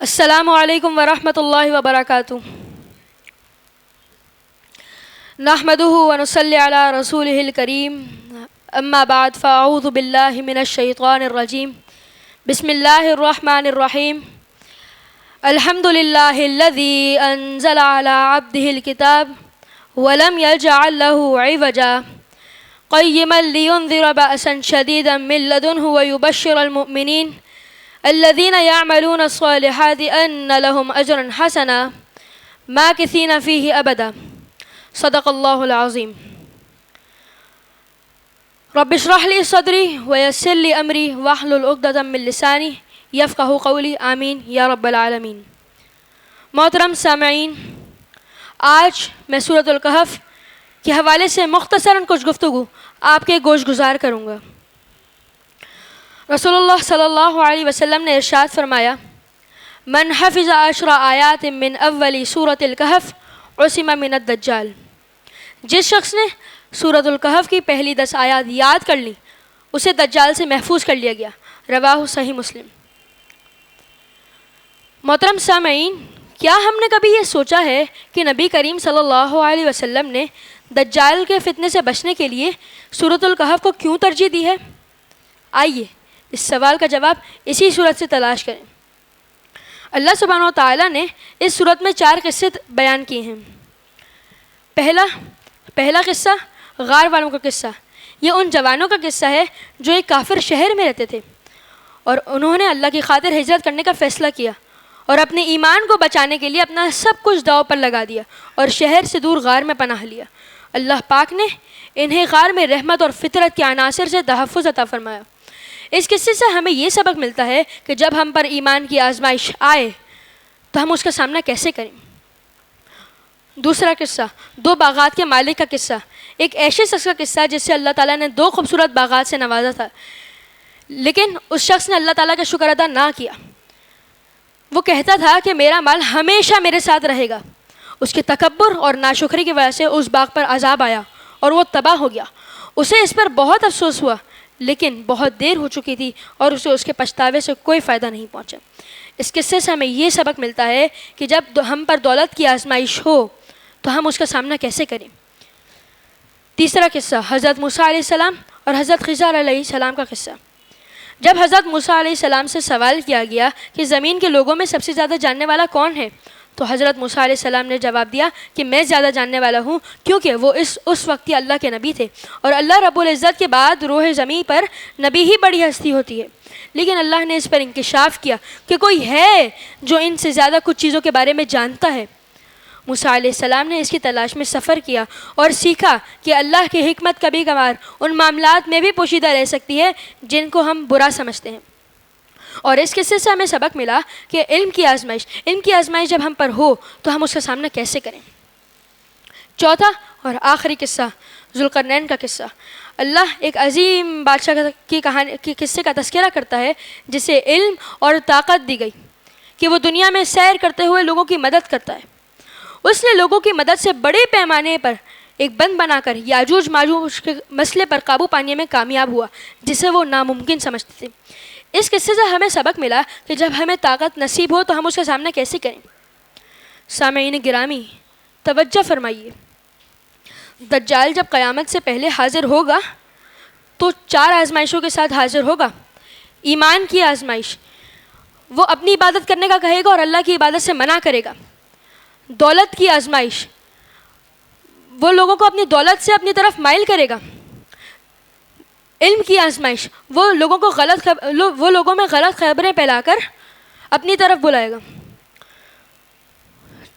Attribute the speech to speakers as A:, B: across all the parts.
A: السلام علیکم ورحمۃ اللہ وبرکاتہ۔ نحمده ونصلی علی رسولہ الکریم، اما بعد فاعوذ باللہ من الشیطان الرجیم، بسم اللہ الرحمن الرحیم۔ الحمد للہ الذی انزل علی عبدہ الکتاب ولم یجعل له عوجا قیما لینذر بأسا شدیدا من لدنہ ویبشر المؤمنین الذين يعملون الصالحات أن لهم أجرا حسنا ماكثين فيه أبدا، صدق الله العظيم۔ رب اشرح لي صدري ويسر لي أمري واحلل عقدة من لساني يفقهوا قولي، آمين یا رب العالمین۔ محترم سامعین، آج میں سورۃ الکہف کے حوالے سے مختصراً کچھ گفتگو آپ کے گوش گزار کروں گا۔ رسول اللہ صلی اللہ علیہ وسلم نے ارشاد فرمایا، من حفظ 10 آیات من اول سورۃ الکہف عصم من الدجال۔ جس شخص نے سورۃ الکہف کی پہلی 10 آیات یاد کر لی اسے دجال سے محفوظ کر لیا گیا، رواہ صحیح مسلم۔ محترم سامعین، کیا ہم نے کبھی یہ سوچا ہے کہ نبی کریم صلی اللہ علیہ وسلم نے دجال کے فتنے سے بچنے کے لیے سورۃ الکہف کو کیوں ترجیح دی ہے؟ آئیے اس سوال کا جواب اسی صورت سے تلاش کریں۔ اللہ سبحانہ و تعالیٰ نے اس صورت میں 4 قصے بیان کیے ہیں۔ پہلا قصہ غار والوں کا قصہ۔ یہ ان جوانوں کا قصہ ہے جو ایک کافر شہر میں رہتے تھے اور انہوں نے اللہ کی خاطر ہجرت کرنے کا فیصلہ کیا اور اپنے ایمان کو بچانے کے لیے اپنا سب کچھ داؤ پر لگا دیا اور شہر سے دور غار میں پناہ لیا۔ اللہ پاک نے انہیں غار میں رحمت اور فطرت کے عناصر سے تحفظ عطا فرمایا۔ اس قصے سے ہمیں یہ سبق ملتا ہے کہ جب ہم پر ایمان کی آزمائش آئے تو ہم اس کا سامنا کیسے کریں۔ دوسرا قصہ 2 باغات کے مالک کا قصہ۔ ایک ایسے شخص کا قصہ جس سے اللہ تعالیٰ نے 2 خوبصورت باغات سے نوازا تھا، لیکن اس شخص نے اللہ تعالیٰ کا شکر ادا نہ کیا۔ وہ کہتا تھا کہ میرا مال ہمیشہ میرے ساتھ رہے گا۔ اس کے تکبر اور ناشکری کی وجہ سے اس باغ پر عذاب آیا اور وہ تباہ ہو گیا۔ اسے اس پر بہت افسوس ہوا، لیکن بہت دیر ہو چکی تھی اور اسے اس کے پچھتاوے سے کوئی فائدہ نہیں پہنچا۔ اس قصے سے ہمیں یہ سبق ملتا ہے کہ جب ہم پر دولت کی آزمائش ہو تو ہم اس کا سامنا کیسے کریں۔ تیسرا قصہ حضرت موسیٰ علیہ السلام اور حضرت خضر علیہ السلام کا قصہ۔ جب حضرت موسیٰ علیہ السلام سے سوال کیا گیا کہ زمین کے لوگوں میں سب سے زیادہ جاننے والا کون ہے، تو حضرت موسیٰ علیہ السلام نے جواب دیا کہ میں زیادہ جاننے والا ہوں، کیونکہ وہ اس وقت اللہ کے نبی تھے اور اللہ رب العزت کے بعد روح زمین پر نبی ہی بڑی ہستی ہوتی ہے۔ لیکن اللہ نے اس پر انکشاف کیا کہ کوئی ہے جو ان سے زیادہ کچھ چیزوں کے بارے میں جانتا ہے۔ موسیٰ علیہ السلام نے اس کی تلاش میں سفر کیا اور سیکھا کہ اللہ کی حکمت کبھی کبھار ان معاملات میں بھی پوشیدہ رہ سکتی ہے جن کو ہم برا سمجھتے ہیں۔ اور اس قصے سے ہمیں سبق ملا کہ علم کی آزمائش جب ہم پر ہو تو ہم اس کا سامنا کیسے کریں۔ چوتھا اور آخری قصہ ذوالقرنین کا قصہ۔ اللہ ایک عظیم بادشاہ کی قصے کا تذکرہ کرتا ہے جسے علم اور طاقت دی گئی کہ وہ دنیا میں سیر کرتے ہوئے لوگوں کی مدد کرتا ہے۔ اس نے لوگوں کی مدد سے بڑے پیمانے پر ایک بند بنا کر یاجوج ماجوج کے مسئلے پر قابو پانے میں کامیاب ہوا جسے وہ ناممکن سمجھتے تھے۔ اس قصے سے ہمیں سبق ملا کہ جب ہمیں طاقت نصیب ہو تو ہم اس کا سامنا کیسے کریں۔ سامعین گرامی، توجہ فرمائیے، دجال جب قیامت سے پہلے حاضر ہوگا تو 4 آزمائشوں کے ساتھ حاضر ہوگا۔ ایمان کی آزمائش، وہ اپنی عبادت کرنے کا کہے گا اور اللہ کی عبادت سے منع کرے گا۔ دولت کی آزمائش، وہ لوگوں کو اپنی دولت سے اپنی طرف مائل کرے گا۔ علم کی آزمائش، وہ لوگوں میں غلط خبریں پھیلا کر اپنی طرف بلائے گا۔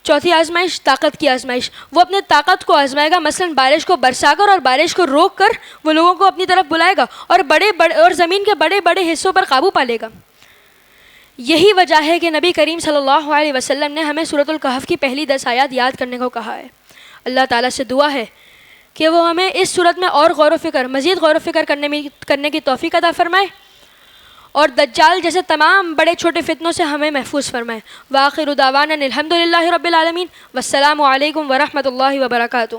A: چوتھی آزمائش طاقت کی آزمائش، وہ اپنے طاقت کو آزمائے گا، مثلا بارش کو برسا کر اور بارش کو روک کر وہ لوگوں کو اپنی طرف بلائے گا اور زمین کے بڑے بڑے حصوں پر قابو پا لے گا۔ یہی وجہ ہے کہ نبی کریم صلی اللہ علیہ وسلم نے ہمیں سورۃ الکہف کی پہلی 10 آیات یاد کرنے کو کہا ہے۔ اللہ تعالیٰ سے دعا ہے کہ وہ ہمیں اس صورت میں اور مزید غور و فکر کرنے کی توفیق عطا فرمائے اور دجال جیسے تمام بڑے چھوٹے فتنوں سے ہمیں محفوظ فرمائے۔ وآخر دعوانا الحمد للہ رب العالمین، والسلام علیکم ورحمۃ اللہ وبرکاتہ۔